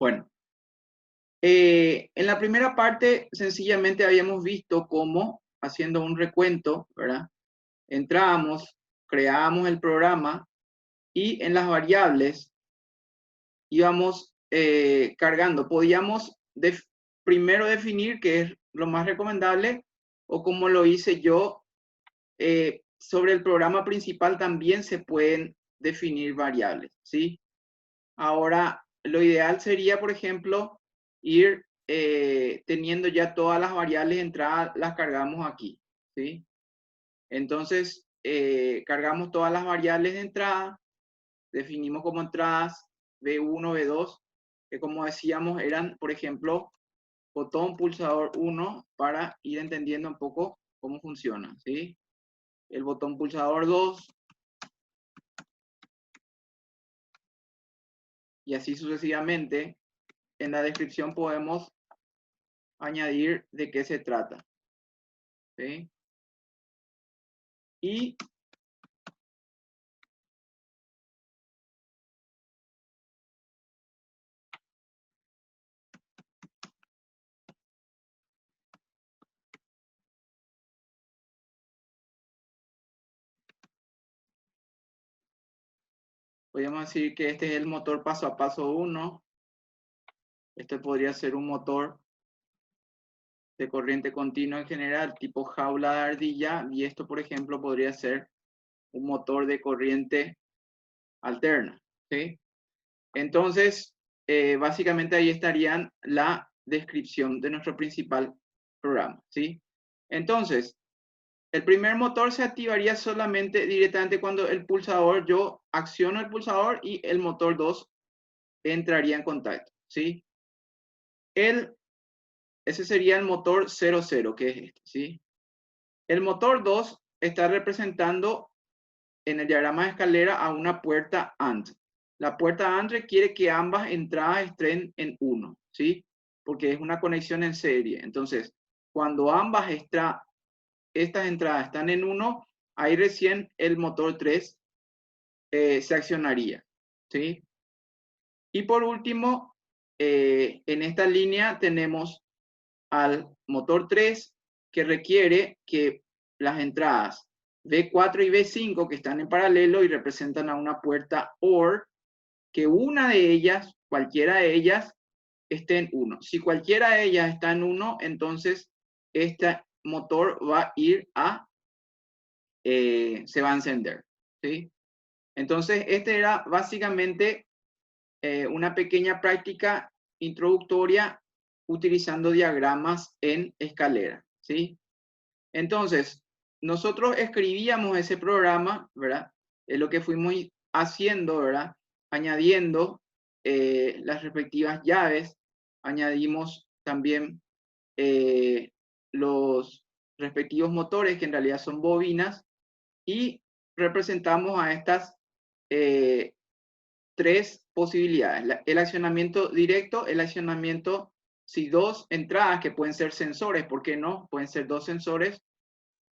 Bueno, en la primera parte sencillamente habíamos visto cómo, haciendo un recuento, ¿verdad? Entrábamos, creábamos el programa y en las variables íbamos cargando. Podíamos primero definir, que es lo más recomendable, o como lo hice yo, sobre el programa principal también se pueden definir variables, ¿sí? Ahora, lo ideal sería, por ejemplo, ir teniendo ya todas las variables de entrada, las cargamos aquí, ¿sí? Entonces, cargamos todas las variables de entrada, definimos como entradas B1, B2, que como decíamos eran, por ejemplo, botón pulsador 1 para ir entendiendo un poco cómo funciona, ¿sí? El botón pulsador 2 y así sucesivamente. En la descripción podemos añadir de qué se trata, ¿sí? Y podríamos decir que este es el motor paso a paso 1. Este podría ser un motor de corriente continua en general, tipo jaula de ardilla, y esto, por ejemplo, podría ser un motor de corriente alterna, ¿sí? Entonces, básicamente ahí estarían la descripción de nuestro principal programa, ¿sí? Entonces, el primer motor se activaría solamente directamente cuando el pulsador, yo acciono el pulsador y el motor 2 entraría en contacto, ¿sí? Ese sería el motor 00, que es este, ¿sí? El motor 2 está representando en el diagrama de escalera a una puerta AND. La puerta AND requiere que ambas entradas estén en 1, ¿sí? Porque es una conexión en serie. Entonces, cuando ambas estas entradas están en 1, ahí recién el motor 3 se accionaría, ¿sí? Y por último, en esta línea tenemos al motor 3 que requiere que las entradas B4 y B5 que están en paralelo y representan a una puerta OR, que una de ellas, cualquiera de ellas, esté en 1. Si cualquiera de ellas está en 1, entonces este motor va a ir se va a encender, ¿sí? Entonces, este era básicamente una pequeña práctica introductoria utilizando diagramas en escalera, ¿sí? Entonces, nosotros escribíamos ese programa, ¿verdad? Es lo que fuimos haciendo, ¿verdad? Añadiendo las respectivas llaves, añadimos también los respectivos motores, que en realidad son bobinas, y representamos a estas eh, tres posibilidades. El accionamiento directo, el accionamiento, si dos entradas que pueden ser sensores, ¿por qué no? Pueden ser dos sensores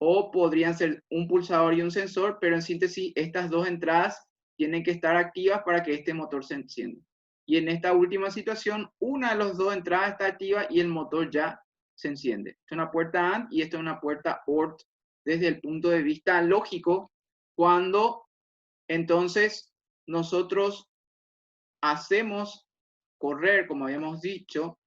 o podrían ser un pulsador y un sensor, pero en síntesis estas dos entradas tienen que estar activas para que este motor se encienda. Y en esta última situación, una de las dos entradas está activa y el motor ya se enciende. Esta es una puerta AND y esta es una puerta OR desde el punto de vista lógico, cuando entonces nosotros hacemos correr, como habíamos dicho,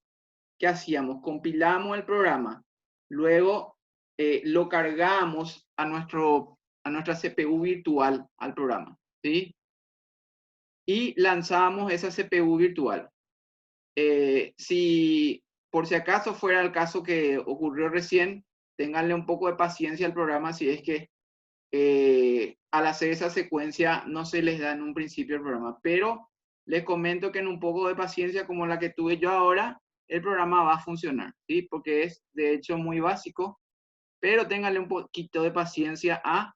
¿qué hacíamos? Compilamos el programa, luego lo cargamos a nuestra CPU virtual al programa, ¿sí? Y lanzamos esa CPU virtual. Si por si acaso fuera el caso que ocurrió recién, ténganle un poco de paciencia al programa si es que al hacer esa secuencia no se les da en un principio el programa, pero les comento que en un poco de paciencia como la que tuve yo ahora, el programa va a funcionar, ¿sí? Porque es de hecho muy básico, pero ténganle un poquito de paciencia a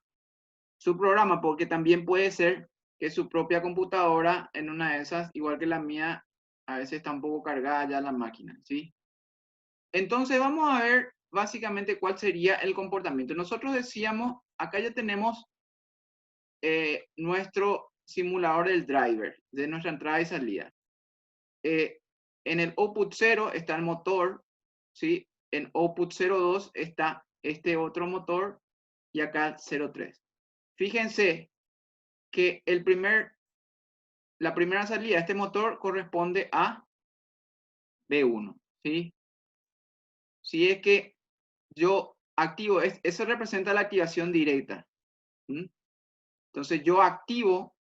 su programa, porque también puede ser que su propia computadora en una de esas, igual que la mía, a veces está un poco cargada ya la máquina, ¿sí? Entonces vamos a ver básicamente cuál sería el comportamiento. Nosotros decíamos, acá ya tenemos nuestro simulador del driver, de nuestra entrada y salida. en el output 0 está el motor, ¿sí? En output 02 está este otro motor y acá 03. Fíjense que la primera salida de este motor corresponde a B1, ¿sí? Si es que yo activo, eso representa la activación directa. ¿Mm? Entonces yo activo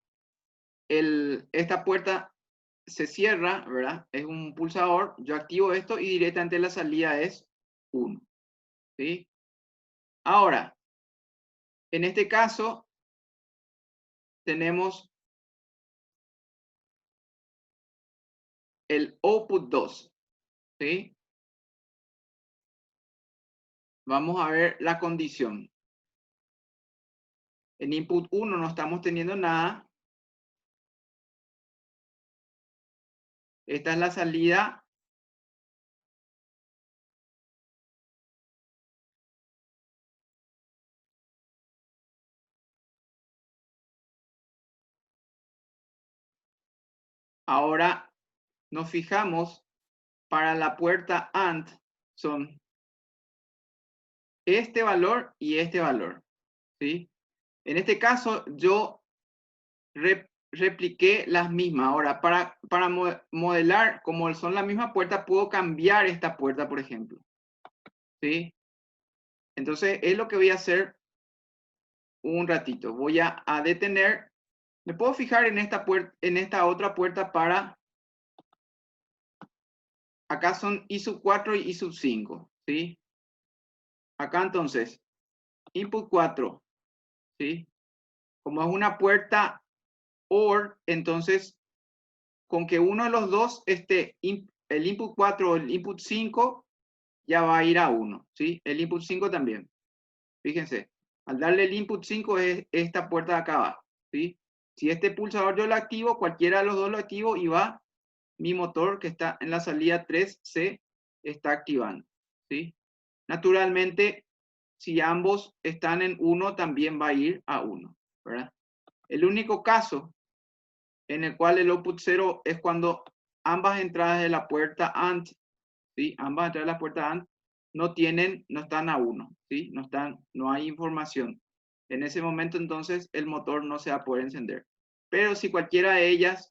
esta puerta se cierra, ¿verdad? Es un pulsador, yo activo esto y directamente la salida es 1, ¿sí? Ahora, en este caso, tenemos el output 2, ¿sí? Vamos a ver la condición. En input 1 no estamos teniendo nada. Esta es la salida. Ahora nos fijamos para la puerta AND son este valor y este valor, ¿sí? En este caso yo repliqué las mismas. Ahora, para modelar, como son la misma puerta, puedo cambiar esta puerta, por ejemplo, ¿sí? Entonces, es lo que voy a hacer un ratito. Voy a detener. Me puedo fijar en esta puerta, en esta otra puerta para. Acá son I sub 4 y I sub 5, ¿sí? Acá entonces, input 4, ¿sí? Como es una puerta OR, entonces, con que uno de los dos esté, el input 4 o el input 5, ya va a ir a 1, ¿sí? El input 5 también. Fíjense, al darle el input 5 es esta puerta de acá abajo, ¿sí? Si este pulsador yo lo activo, cualquiera de los dos lo activo y va, mi motor que está en la salida 3 se está activando, ¿sí? Naturalmente, si ambos están en 1, también va a ir a 1, ¿verdad? El único caso en el cual el output 0 es cuando ambas entradas de la puerta AND, ¿sí? Ambas entradas de la puerta AND no están a 1, ¿sí? No hay información. En ese momento, entonces, el motor no se va a poder encender. Pero si cualquiera de ellas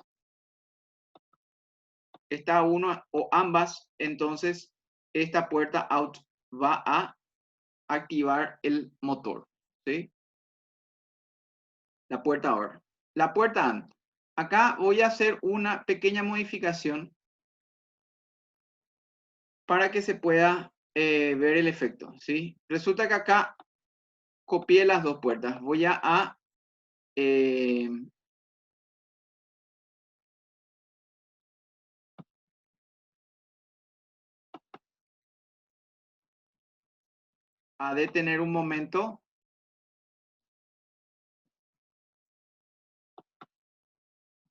está a 1 o ambas, entonces esta puerta out va a activar el motor, ¿sí? La puerta OR. La puerta AND. Acá voy a hacer una pequeña modificación para que se pueda ver el efecto, ¿sí? Resulta que acá copié las dos puertas. Voy eh, a detener un momento.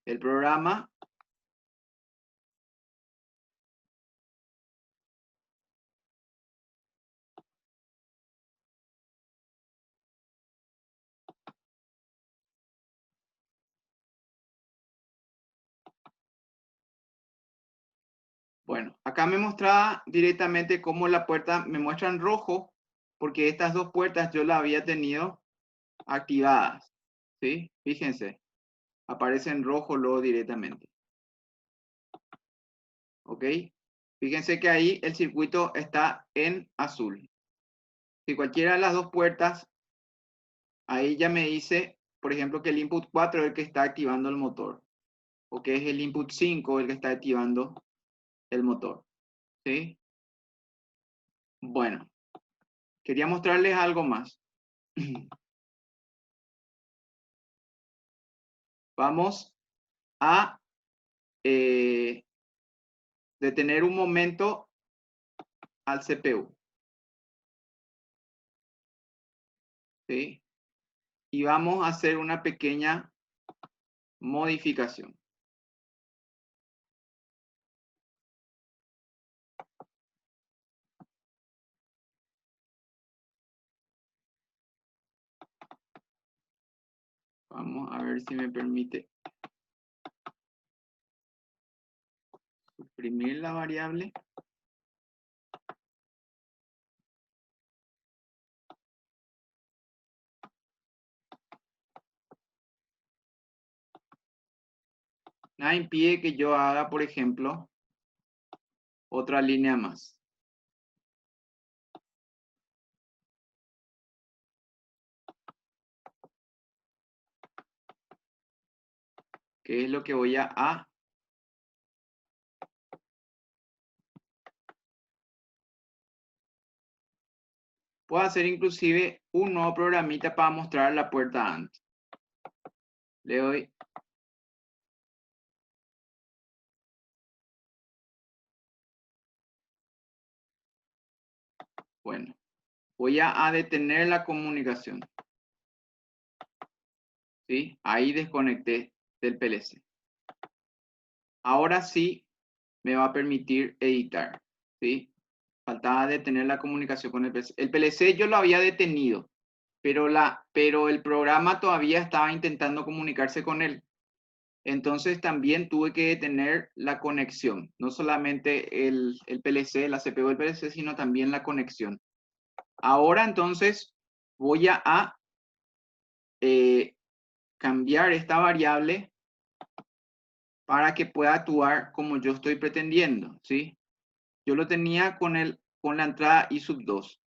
El programa. Bueno, acá me mostraba directamente cómo la puerta me muestra en rojo, porque estas dos puertas yo las había tenido activadas, ¿sí? Fíjense, aparece en rojo luego directamente, ¿ok? Fíjense que ahí el circuito está en azul. Si cualquiera de las dos puertas, ahí ya me dice, por ejemplo, que el input 4 es el que está activando el motor, o que es el input 5 el que está activando el motor, ¿sí? Bueno, quería mostrarles algo más. Vamos a detener un momento al CPU, ¿sí? Y vamos a hacer una pequeña modificación. Vamos a ver si me permite. Imprimir la variable. Nada impide que yo haga, por ejemplo, otra línea más. ¿Qué es lo que voy a? Puedo hacer inclusive un nuevo programita para mostrar la puerta AND. Le doy. Bueno, voy a detener la comunicación. ¿Sí? Ahí desconecté del PLC. Ahora sí me va a permitir editar. ¿Sí? Faltaba detener la comunicación con el PLC. El PLC yo lo había detenido, pero el programa todavía estaba intentando comunicarse con él. Entonces también tuve que detener la conexión, no solamente el PLC, la CPU del PLC, sino también la conexión. Ahora entonces voy a cambiar esta variable para que pueda actuar como yo estoy pretendiendo, ¿sí? Yo lo tenía con la entrada i sub 2.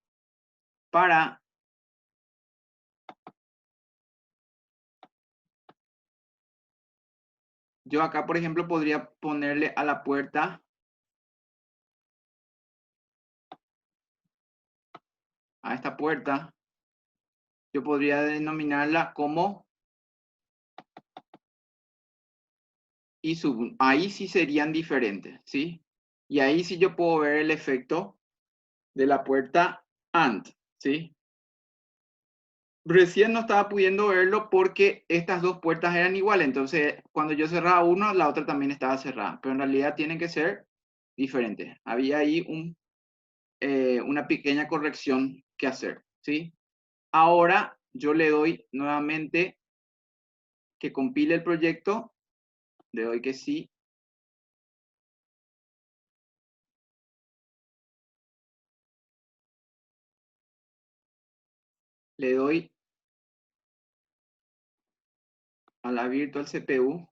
Yo acá, por ejemplo, podría ponerle a la puerta, a esta puerta, yo podría denominarla como i sub 1. Ahí sí serían diferentes, ¿sí? Y ahí sí yo puedo ver el efecto de la puerta AND, ¿sí? Recién no estaba pudiendo verlo porque estas dos puertas eran iguales. Entonces, cuando yo cerraba uno, la otra también estaba cerrada. Pero en realidad tienen que ser diferentes. Había ahí una pequeña corrección que hacer, ¿sí? Ahora yo le doy nuevamente que compile el proyecto. Le doy que sí. Le doy a la Virtual CPU.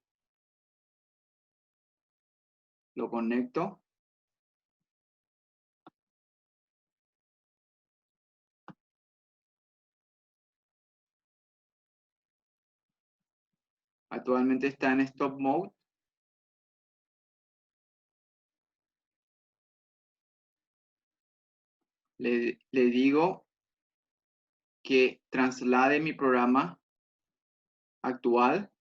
Lo conecto. Actualmente está en Stop Mode. Le digo que traslade mi programa actual.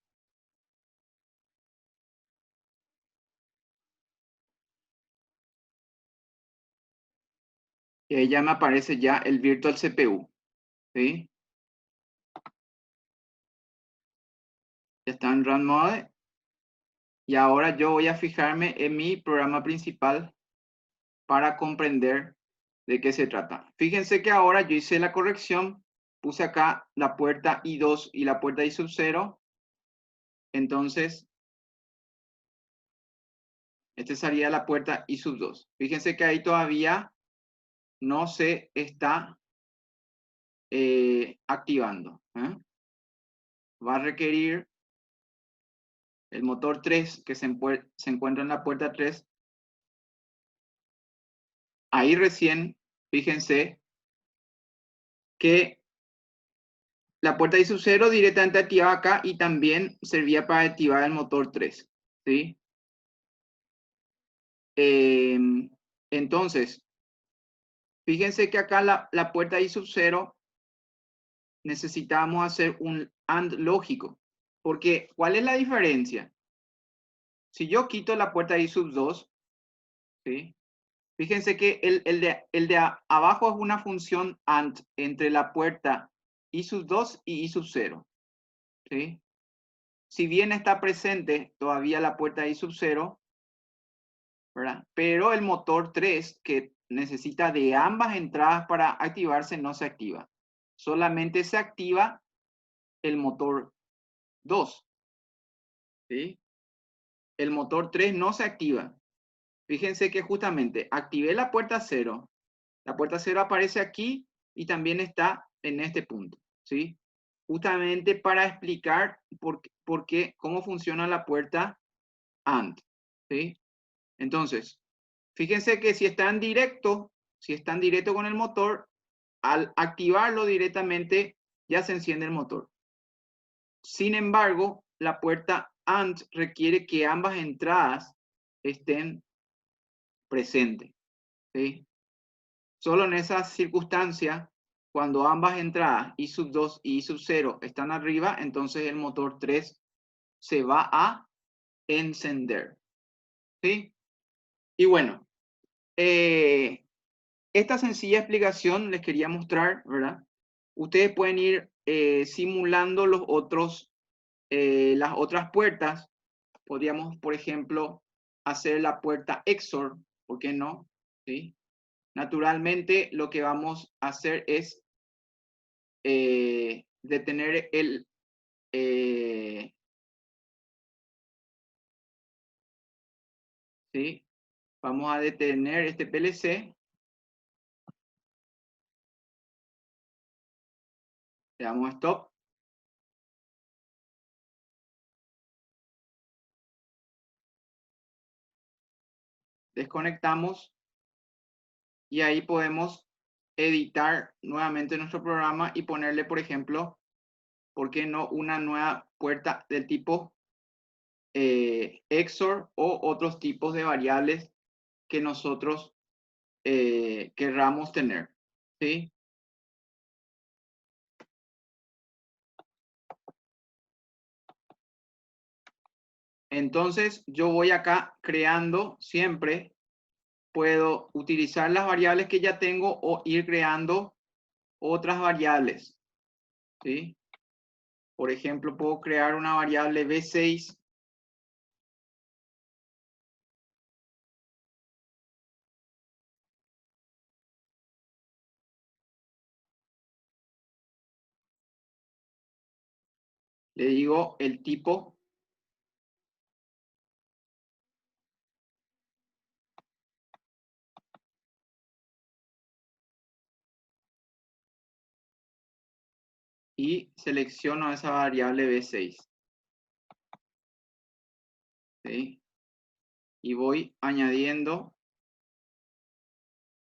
Y ahí ya me aparece ya el Virtual CPU. ¿Sí? Ya está en Run Mode. Y ahora yo voy a fijarme en mi programa principal para comprender de qué se trata. Fíjense que ahora yo hice la corrección. Puse acá la puerta I2 y la puerta I sub 0. Entonces, esta sería la puerta I sub 2. Fíjense que ahí todavía no se está activando. Va a requerir el motor 3 que se encuentra en la puerta 3. Ahí recién, fíjense que la puerta I sub 0 directamente activaba acá y también servía para activar el motor 3. ¿Sí? Entonces, fíjense que acá la puerta I sub 0 necesitamos hacer un AND lógico. Porque, ¿cuál es la diferencia? Si yo quito la puerta I sub 2, ¿sí? Fíjense que el de abajo es una función AND entre la puerta I sub 2 y I sub 0. ¿Sí? Si bien está presente todavía la puerta I sub 0, ¿verdad? Pero el motor 3, que necesita de ambas entradas para activarse, no se activa. Solamente se activa el motor 2. ¿Sí? El motor 3 no se activa. Fíjense que justamente activé la puerta 0. La puerta 0 aparece aquí y también está en este punto, ¿sí? Justamente para explicar por qué, cómo funciona la puerta AND, ¿sí? Entonces, fíjense que si están directo con el motor, al activarlo directamente ya se enciende el motor. Sin embargo, la puerta AND requiere que ambas entradas estén presentes, ¿sí? Solo en esa circunstancia, cuando ambas entradas, I sub 2 y I sub 0, están arriba, entonces el motor 3 se va a encender, ¿sí? Y bueno, esta sencilla explicación les quería mostrar, ¿verdad? Ustedes pueden ir simulando las otras puertas. Podríamos, por ejemplo, hacer la puerta XOR, ¿por qué no? ¿Sí? Naturalmente, lo que vamos a hacer es detener ¿sí? Vamos a detener este PLC, le damos stop, desconectamos y ahí podemos editar nuevamente nuestro programa y ponerle, por ejemplo, ¿por qué no una nueva puerta del tipo XOR o otros tipos de variables que nosotros querramos tener, ¿sí? Entonces yo voy acá creando siempre, puedo utilizar las variables que ya tengo o ir creando otras variables, ¿sí? Por ejemplo, puedo crear una variable B6 le digo el tipo y selecciono esa variable B6, ¿sí? Y voy añadiendo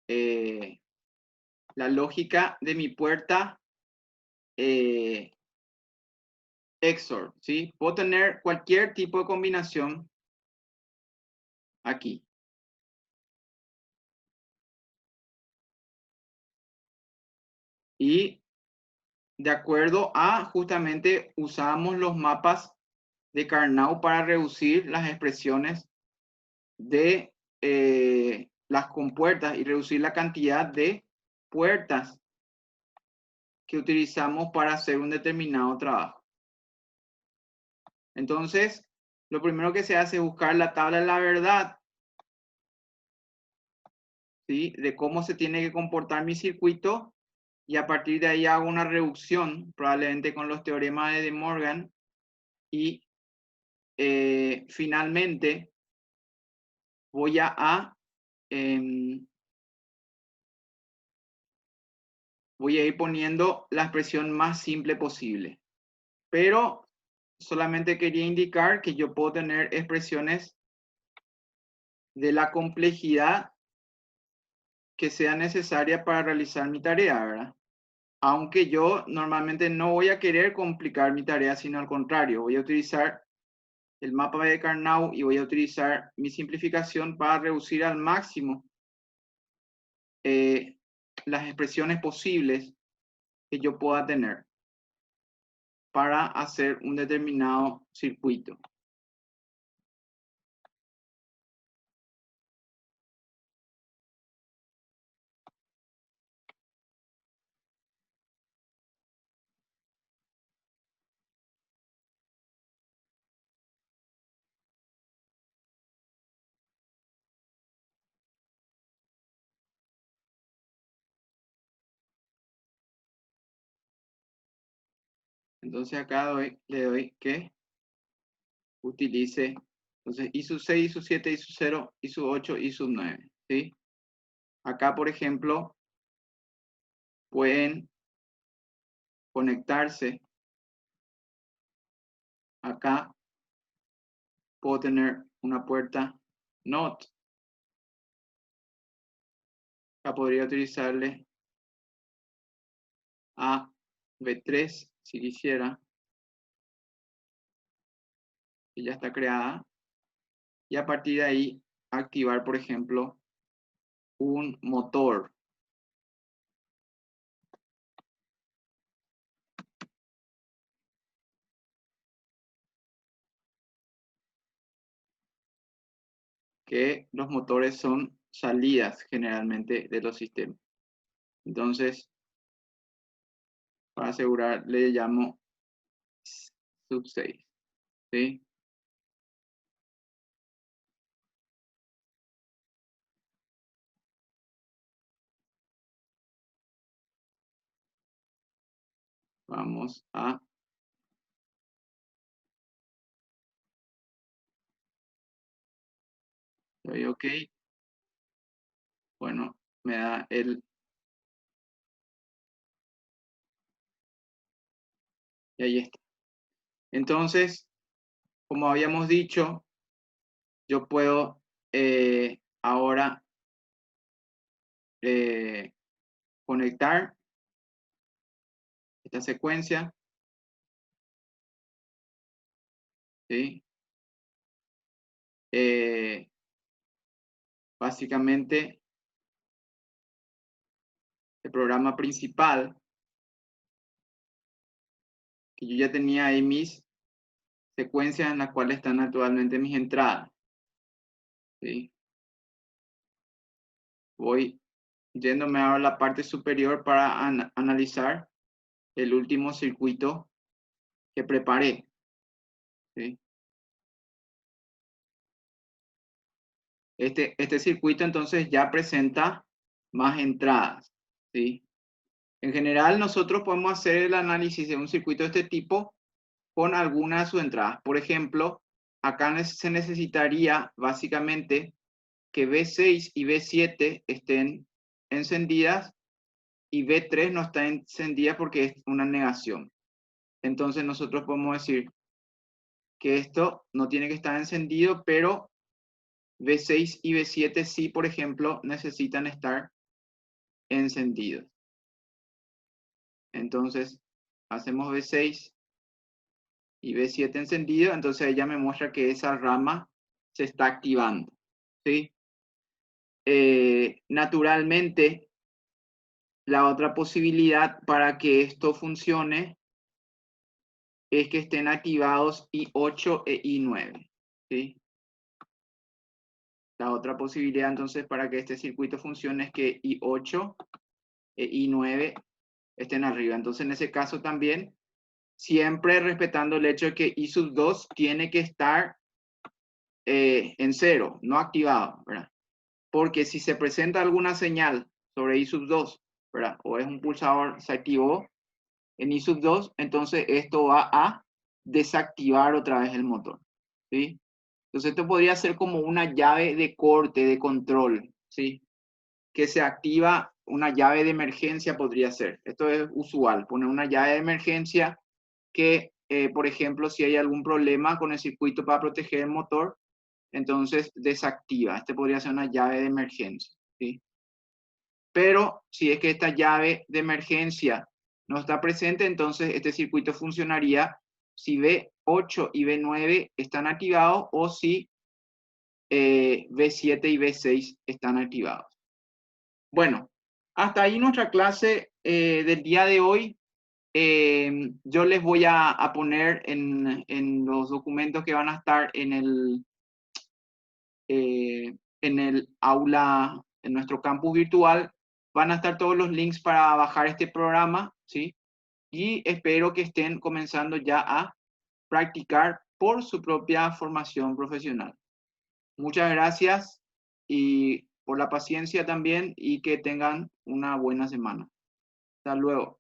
la lógica de mi puerta XOR, ¿sí? Puedo tener cualquier tipo de combinación aquí. Y de acuerdo a, justamente usamos los mapas de Karnaugh para reducir las expresiones de las compuertas y reducir la cantidad de puertas que utilizamos para hacer un determinado trabajo. Entonces, lo primero que se hace es buscar la tabla de la verdad, ¿sí? De cómo se tiene que comportar mi circuito, y a partir de ahí hago una reducción, probablemente con los teoremas de De Morgan, y finalmente voy voy a ir poniendo la expresión más simple posible. Pero solamente quería indicar que yo puedo tener expresiones de la complejidad que sea necesaria para realizar mi tarea, ¿verdad? Aunque yo normalmente no voy a querer complicar mi tarea, sino al contrario, voy a utilizar el mapa de Karnaugh y voy a utilizar mi simplificación para reducir al máximo las expresiones posibles que yo pueda tener para hacer un determinado circuito. Entonces acá le doy que utilice Entonces, I sub 6, I sub 7, I sub 0, I sub 8, I sub 9, ¿sí? Acá, por ejemplo, pueden conectarse. Acá puedo tener una puerta NOT. Acá podría utilizarle a B3 si quisiera. Que ya está creada. Y a partir de ahí, activar, por ejemplo, un motor. Que los motores son salidas generalmente de los sistemas. Entonces, para asegurar, le llamo sub 6. ¿Sí? Vamos a doy OK. Bueno, me da el... Y ahí está. Entonces, como habíamos dicho, yo puedo ahora conectar esta secuencia. ¿Sí? Básicamente, el programa principal, que yo ya tenía ahí mis secuencias en las cuales están actualmente mis entradas. ¿Sí? Voy yéndome ahora a la parte superior para analizar el último circuito que preparé. ¿Sí? Este circuito entonces ya presenta más entradas. ¿Sí? En general, nosotros podemos hacer el análisis de un circuito de este tipo con algunas de sus entradas. Por ejemplo, acá se necesitaría básicamente que B6 y B7 estén encendidas y B3 no está encendida porque es una negación. Entonces nosotros podemos decir que esto no tiene que estar encendido, pero B6 y B7 sí, por ejemplo, necesitan estar encendidos. Entonces, hacemos B6 y B7 encendido, entonces ella me muestra que esa rama se está activando. ¿Sí? Naturalmente, la otra posibilidad para que esto funcione es que estén activados I8 e I9. ¿Sí? La otra posibilidad entonces para que este circuito funcione es que I8 e I9 estén arriba. Entonces en ese caso también, siempre respetando el hecho de que I sub 2 tiene que estar en 0, no activado, ¿verdad? Porque si se presenta alguna señal sobre I sub 2, ¿verdad? O es un pulsador, se activó en I sub 2, entonces esto va a desactivar otra vez el motor. ¿Sí? Entonces esto podría ser como una llave de corte, de control, ¿sí? Que se activa una llave de emergencia, podría ser. Esto es usual, poner una llave de emergencia que, por ejemplo, si hay algún problema con el circuito para proteger el motor, entonces desactiva. Este podría ser una llave de emergencia, ¿sí? Pero si es que esta llave de emergencia no está presente, entonces este circuito funcionaría si B8 y B9 están activados o si B7 y B6 están activados. Bueno, hasta ahí nuestra clase del día de hoy. Yo les voy a poner en los documentos que van a estar en el aula, en nuestro campus virtual, van a estar todos los links para bajar este programa, ¿sí? Y espero que estén comenzando ya a practicar por su propia formación profesional. Muchas gracias y por la paciencia también y que tengan una buena semana. Hasta luego.